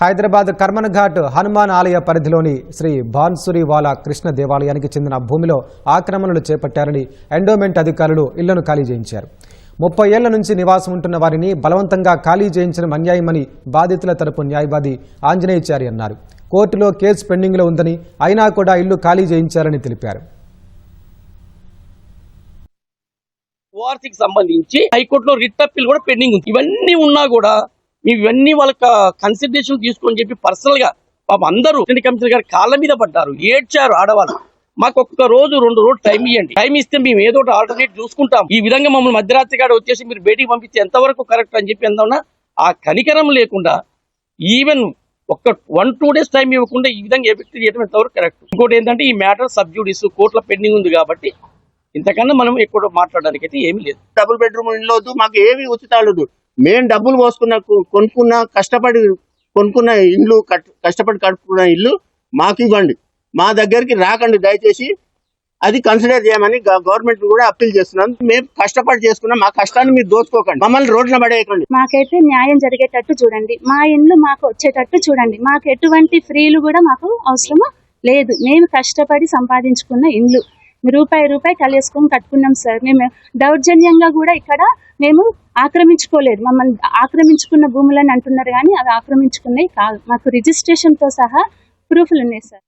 హైదరాబాద్ కర్మన్ ఘాట్ హనుమాన్ ఆలయ పరిధిలోని శ్రీ బాన్సురివాలా కృష్ణ దేవాలయానికి చెందిన భూమిలో ఆక్రమణలు చేపట్టారని ఎండోమెంట్ అధికారులు ఇళ్లను ఖాళీ చేయించారు. 30 ఏళ్ల నుంచి నివాసం ఉంటున్న వారిని బలవంతంగా ఖాళీ చేయించడం అన్యాయమని బాధితుల తరపు న్యాయవాది ఆంజనేయచారి అన్నారు. కోర్టులో కేసు పెండింగ్లో ఉందని అయినా కూడా ఇల్లు ఖాళీ చేయించారని తెలిపారు. ఓఆర్సీకి సంబంధించి హైకోర్టులో రిట్ అప్పీల్ కూడా పెండింగ్ ఉంది. ఇవన్నీ ఉన్నా కూడా ఇవన్నీ వాళ్ళకి కన్సిడరేషన్ తీసుకొని చెప్పి పర్సనల్ గా పాపం అందరూ కమిషనర్ గారి కాళ్ళ మీద పడ్డారు, ఏడ్చారు ఆడవాళ్ళు. మాకు ఒక్క రోజు 2 రోజులు టైం ఇవ్వండి, టైం ఇస్తే మేము ఏదో ఒకటి ఆల్టర్నేట్ చూసుకుంటాం. ఈ విధంగా మమ్మల్ని మధ్యరాత్రి గారు వచ్చేసి మీరు బయటికి పంపిస్తే ఎంతవరకు కరెక్ట్ అని చెప్పి ఎంతన్నా ఆ కనికరం లేకుండా ఈవెన్ ఒక్క 1-2 డేస్ టైం ఇవ్వకుండా ఈ విధంగా ఎఫెక్ట్ చేయడం ఎంతవరకు కరెక్ట్. ఇంకోటి ఏంటంటే ఈ మ్యాటర్ సబ్జుడిస్ కోర్టులో పెండింగ్ ఉంది కాబట్టి ఇంతకన్నా మనం ఎక్కువ మాట్లాడడానికి అయితే ఏమీ లేదు. డబుల్ బెడ్రూమ్ ఇల్లు వద్దు, మాకు ఏమి ఉచితాలు. మేము డబ్బులు పోసుకున్న కొనుక్కున్న కష్టపడి కొనుక్కున్న ఇల్లు కష్టపడి కట్టుకున్న ఇల్లు మాకు ఇవ్వండి, మా దగ్గరికి రాకండి దయచేసి. అది కన్సిడర్ చేయమని గవర్నమెంట్ కూడా అప్పీల్ చేస్తున్నాం. మేము కష్టపడి చేసుకున్నాం, మా కష్టాన్ని మీరు దోచుకోకండి, మమ్మల్ని రోడ్ల పడేయకండి. మాకైతే న్యాయం జరిగేటట్టు చూడండి, మా ఇల్లు మాకు వచ్చేటట్టు చూడండి. మాకు ఎటువంటి ఫ్రీలు కూడా మాకు అవసరము లేదు. మేము కష్టపడి సంపాదించుకున్న ఇల్లు రూపాయి కలిసుకొని కట్టుకున్నాం సార్. మేము దౌర్జన్యంగా కూడా ఇక్కడ మేము ఆక్రమించుకోలేదు. మమ్మల్ని ఆక్రమించుకున్న భూములని అంటున్నారు కానీ అవి ఆక్రమించుకున్నవి కాదు. మాకు రిజిస్ట్రేషన్ తో సహా ప్రూఫ్లు ఉన్నాయి సార్.